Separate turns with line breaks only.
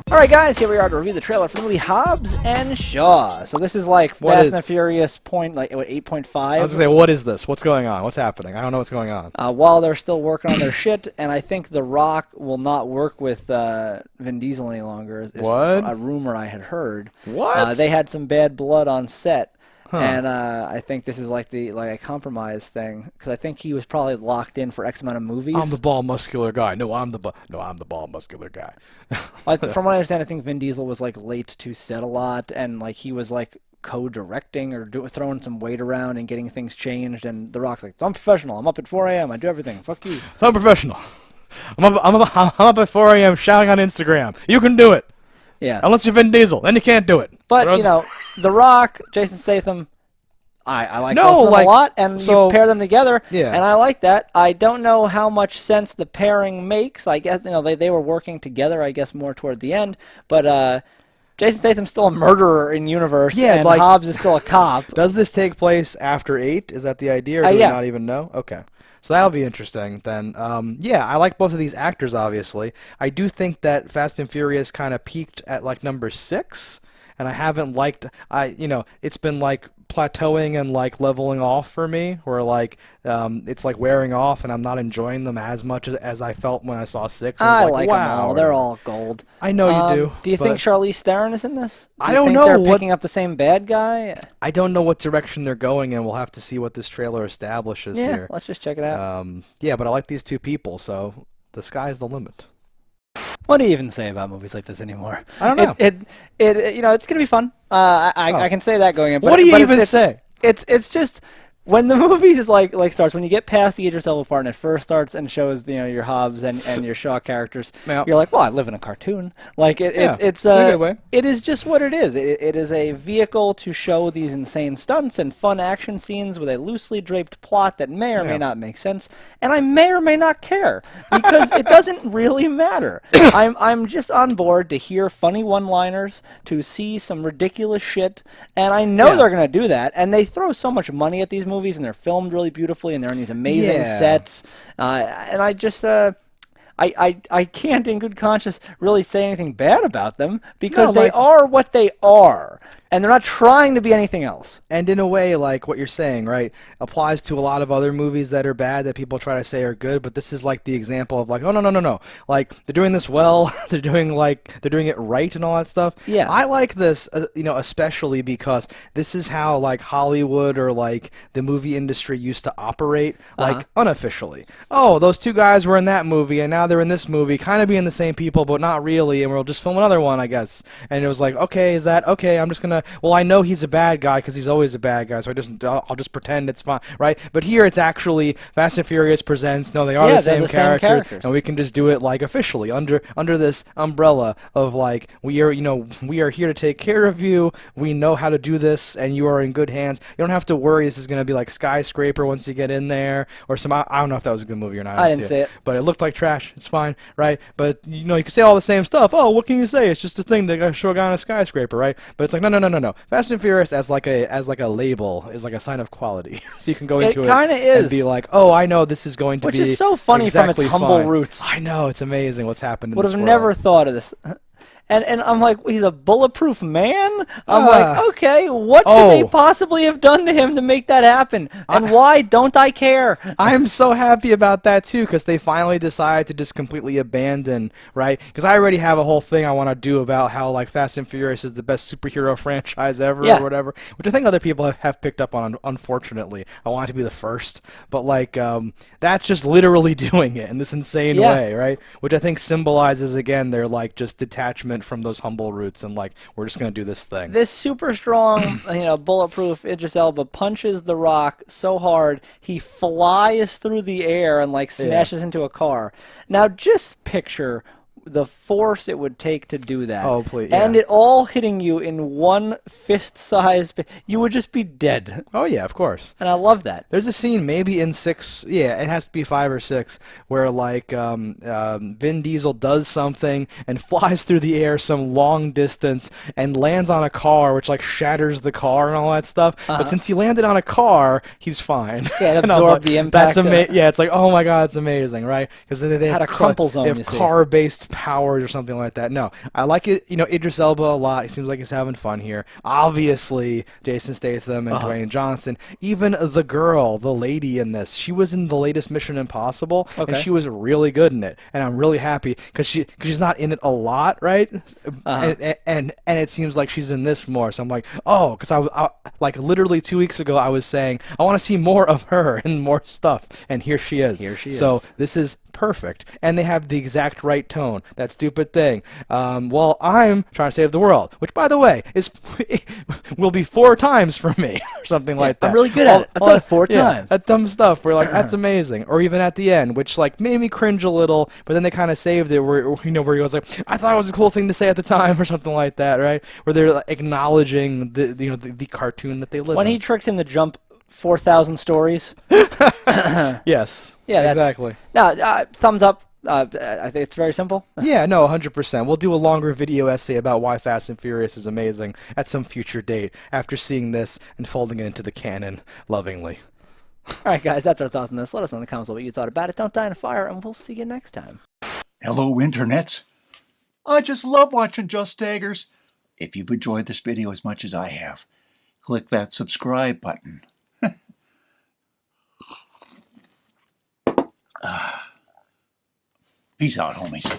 Alright guys, here we are to review the trailer for the movie Hobbs and Shaw. So this is like Fast and Furious point, like what, 8.5?
I was going to say, what is this? What's going on? What's happening? I don't know what's going on.
While they're still working on their shit, and I think The Rock will not work with Vin Diesel any longer.
What?
A rumor I had heard.
What?
They had some bad blood on set.
Huh.
And I think this is like a compromise thing, because I think he was probably locked in for X amount of movies.
I'm the ball muscular guy. No, I'm the ball muscular guy.
From what I understand, I think Vin Diesel was like late to set a lot, and like he was like co-directing or throwing some weight around and getting things changed. And The Rock's like, I'm professional. I'm up at 4 a.m. I do everything. Fuck you.
So I'm professional. I'm up at 4 a.m. shouting on Instagram. You can do it.
Yeah.
Unless you're Vin Diesel, then you can't do it.
But, you know, The Rock, Jason Statham, I like both of them a lot, and you pair them together, and I like that. I don't know how much sense the pairing makes. I guess, you know, they were working together, I guess, more toward the end. But Jason Statham's still a murderer in universe, and like, Hobbs is still a cop.
Does this take place after 8? Is that the idea, or do we not even know? Okay. So that'll be interesting then. Yeah, I like both of these actors, obviously. I do think that Fast and Furious kind of peaked at like number 6, and I haven't liked, you know, it's been like plateauing and like leveling off for me, where like it's like wearing off, and I'm not enjoying them as much as I felt when I saw 6.
I like them all. They're all gold.
I know you do.
Do you think Charlize Theron is in this?
I don't know.
They're picking up the same bad guy?
I don't know what direction they're going, and we'll have to see what this trailer establishes here.
Let's just check it out.
Yeah, but I like these two people, so the sky's the limit.
What do you even say about movies like this anymore?
I don't know.
You know, it's gonna be fun. I can say that going in. But,
what do you even say?
It's just when the movie is like starts, when you get past the Idris Elba part and it first starts and shows, you know, your Hobbs and your Shaw characters, you're like, well, I live in a cartoon. Like it is just what it is. It is a vehicle to show these insane stunts and fun action scenes with a loosely draped plot that may or may not make sense, and I may or may not care, because it doesn't really matter. I'm just on board to hear funny one-liners, to see some ridiculous shit, and I know they're gonna do that, and they throw so much money at these movies, and they're filmed really beautifully, and they're in these amazing sets, and I just I can't in good conscience really say anything bad about them, because they are what they are, and they're not trying to be anything else.
And in a way, like what you're saying, right, applies to a lot of other movies that are bad that people try to say are good, but this is like the example of like, oh, no. Like, they're doing this well, they're doing it right and all that stuff.
Yeah.
I like this, you know, especially because this is how like Hollywood or like the movie industry used to operate, like unofficially. Oh, those two guys were in that movie, and now they're in this movie, kind of being the same people, but not really, and we'll just film another one, I guess. And it was like, okay, is that okay? I'm just gonna, well, I know he's a bad guy because he's always a bad guy, so I'll just pretend it's fine, right? But here it's actually Fast and Furious presents, no, they are the same characters, and we can just do it like officially under this umbrella of like, we are here to take care of you. We know how to do this, and you are in good hands. You don't have to worry this is gonna be like Skyscraper once you get in there, or some, I don't know if that was a good movie or not.
I didn't see it,
but it looked like trash. It's fine, right? But you know, you can say all the same stuff. Oh, what can you say? It's just a thing that got show a guy on a skyscraper, right? But it's like no. Fast and Furious as like a label is like a sign of quality. So you can go into it and be like, oh, I know this is going to be,
which is so funny from its humble roots.
I know, it's amazing what's happened in
this
world.
Would have never thought of this. And I'm like, he's a bulletproof man? I'm like, okay, what could they possibly have done to him to make that happen? And why don't I care?
I'm so happy about that, too, because they finally decided to just completely abandon, right? Because I already have a whole thing I want to do about how, like, Fast and Furious is the best superhero franchise ever or whatever, which I think other people have picked up on, unfortunately. I want it to be the first. But, like, that's just literally doing it in this insane way, right? Which I think symbolizes, again, their, like, just detachment from those humble roots, and like, we're just gonna do this thing.
This super strong, you know, bulletproof Idris Elba punches The Rock so hard he flies through the air and like smashes into a car. Now just picture the force it would take to do that.
Oh, please.
And it all hitting you in one fist-sized... You would just be dead.
Oh, yeah, of course.
And I love that.
There's a scene maybe in 6... Yeah, it has to be 5 or 6, where, like, Vin Diesel does something and flies through the air some long distance and lands on a car, which, like, shatters the car and all that stuff. But since he landed on a car, he's fine.
Yeah, it absorbed the impact.
That's yeah, it's like, oh, my God, it's amazing, right? Because they
had a crumple zone,
they have car-based powers or something like that. No, I like it. Idris Elba a lot. He seems like he's having fun here. Obviously, Jason Statham and Dwayne Johnson. Even the girl, the lady in this, she was in the latest Mission Impossible, and she was really good in it. And I'm really happy because she's not in it a lot, right? And it seems like she's in this more. So I'm like, oh, because I like literally 2 weeks ago I was saying I want to see more of her and more stuff, and here she is. So this is perfect, and they have the exact right tone. That stupid thing. Well, I'm trying to save the world, which, by the way, will be 4 times for me, or something like that.
I'm really good at it. I've done it 4 times.
That dumb stuff. We're like, that's amazing. Or even at the end, which like made me cringe a little, but then they kind of saved it. Where he goes like, I thought it was a cool thing to say at the time, or something like that, right? Where they're like, acknowledging the cartoon that they live in.
When he tricks him to jump 4,000 stories.
Yes.
Yeah.
Exactly.
No, thumbs up. I think it's very simple.
Yeah, no, 100%. We'll do a longer video essay about why Fast and Furious is amazing at some future date after seeing this and folding it into the canon lovingly.
All right, guys, that's our thoughts on this. Let us know in the comments what you thought about it. Don't die in a fire, and we'll see you next time.
Hello, internets. I just love watching JustDaggers. If you've enjoyed this video as much as I have, click that subscribe button. Peace out, homies.